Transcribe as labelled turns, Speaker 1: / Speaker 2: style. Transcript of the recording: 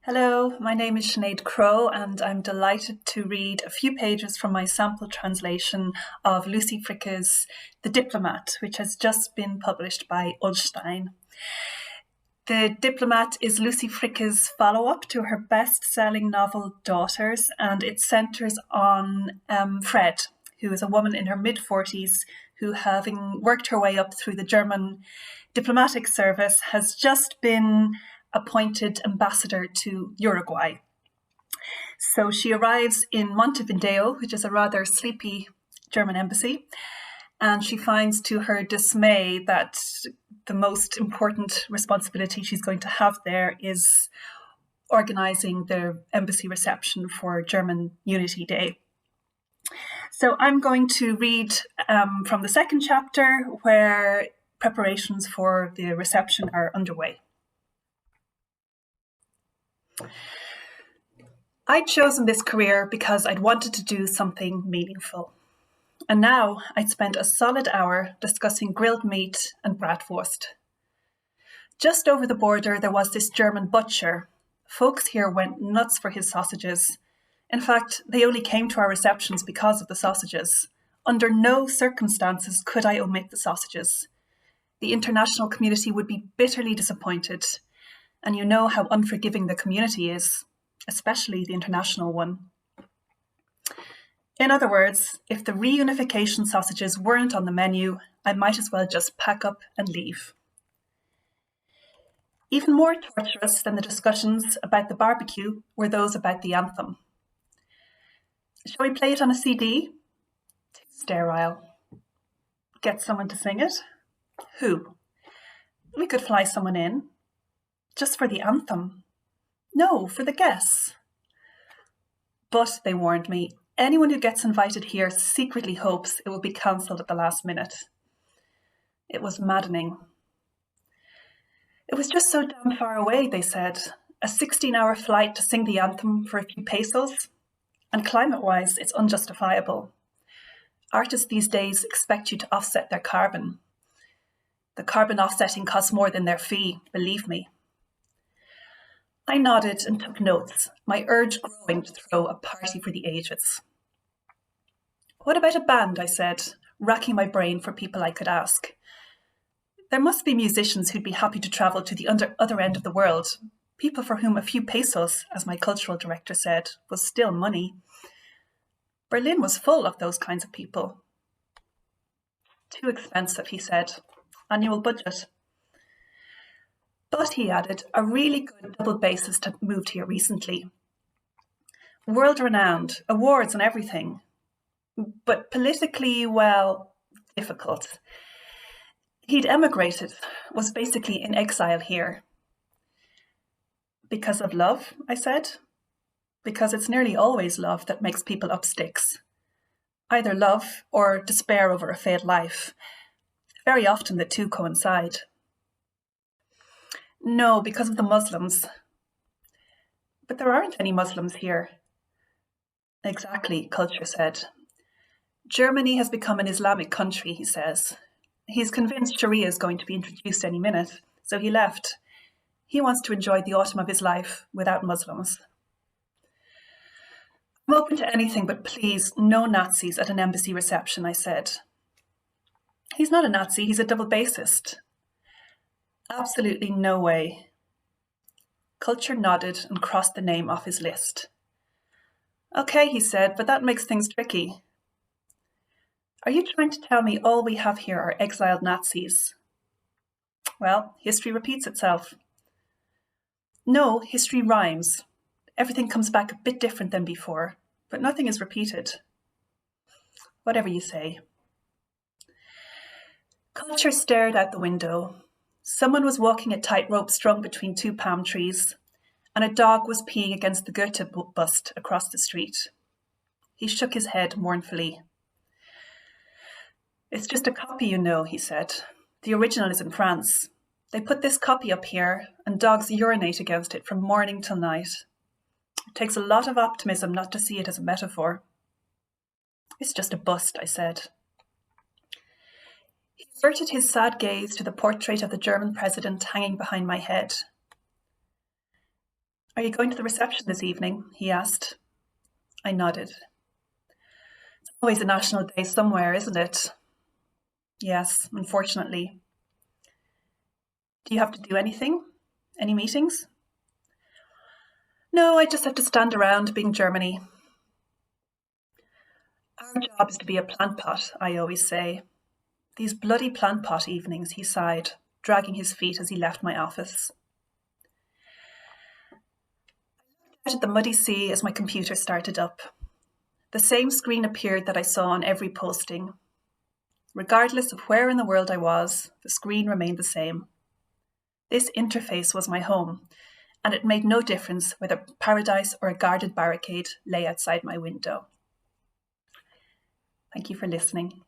Speaker 1: Hello, my name is Sinéad Crowe, and I'm delighted to read a few pages from my sample translation of Lucy Fricke's The Diplomat, which has just been published by Ullstein. The Diplomat is Lucy Fricke's follow-up to her best-selling novel Daughters, and it centres on Fred, who is a woman in her mid-40s who, having worked her way up through the German diplomatic service, has just been appointed ambassador to Uruguay. So she arrives in Montevideo, which is a rather sleepy German embassy, and she finds to her dismay that the most important responsibility she's going to have there is organising the embassy reception for German Unity Day. So I'm going to read from the second chapter where preparations for the reception are underway. I'd chosen this career because I'd wanted to do something meaningful. And now I'd spent a solid hour discussing grilled meat and bratwurst. Just over the border, there was this German butcher. Folks here went nuts for his sausages. In fact, they only came to our receptions because of the sausages. Under no circumstances could I omit the sausages. The international community would be bitterly disappointed. And you know how unforgiving the community is, especially the international one. In other words, if the reunification sausages weren't on the menu, I might as well just pack up and leave. Even more torturous than the discussions about the barbecue were those about the anthem. Shall we play it on a CD? Too sterile. Get someone to sing it? Who? We could fly someone in. Just for the anthem. No, for the guests. But, they warned me, anyone who gets invited here secretly hopes it will be cancelled at the last minute. It was maddening. It was just so damn far away, they said. A 16-hour flight to sing the anthem for a few pesos. And climate-wise, it's unjustifiable. Artists these days expect you to offset their carbon. The carbon offsetting costs more than their fee, believe me. I nodded and took notes, my urge growing to throw a party for the ages. What about a band, I said, racking my brain for people I could ask. There must be musicians who'd be happy to travel to the other end of the world, people for whom a few pesos, as my cultural director said, was still money. Berlin was full of those kinds of people. Too expensive, he said. Annual budget. But, he added, a really good double bassist had moved here recently. World-renowned, awards and everything. But politically, well, difficult. He'd emigrated, was basically in exile here. Because of love, I said. Because it's nearly always love that makes people up sticks. Either love or despair over a failed life. Very often the two coincide. No, because of the Muslims. But there aren't any Muslims here. Exactly, Culture said. Germany has become an Islamic country, he says. He's convinced Sharia is going to be introduced any minute, so he left. He wants to enjoy the autumn of his life without Muslims. I'm open to anything, but please, no Nazis at an embassy reception, I said. He's not a Nazi, he's a double bassist. Absolutely no way. Culture nodded and crossed the name off his list. Okay, he said, but that makes things tricky. Are you trying to tell me all we have here are exiled Nazis? Well, history repeats itself. No, history rhymes. Everything comes back a bit different than before, but nothing is repeated. Whatever you say. Culture stared out the window. Someone was walking a tightrope strung between two palm trees, and a dog was peeing against the Goethe bust across the street. He shook his head mournfully. It's just a copy, you know, he said. The original is in France. They put this copy up here, and dogs urinate against it from morning till night. It takes a lot of optimism not to see it as a metaphor. It's just a bust, I said. He averted his sad gaze to the portrait of the German president hanging behind my head. Are you going to the reception this evening? He asked. I nodded. It's always a national day somewhere, isn't it? Yes, unfortunately. Do you have to do anything? Any meetings? No, I just have to stand around being Germany. Our job is to be a plant pot, I always say. These bloody plant pot evenings, he sighed, dragging his feet as he left my office. I looked out at the muddy sea as my computer started up. The same screen appeared that I saw on every posting. Regardless of where in the world I was, the screen remained the same. This interface was my home, and it made no difference whether paradise or a guarded barricade lay outside my window. Thank you for listening.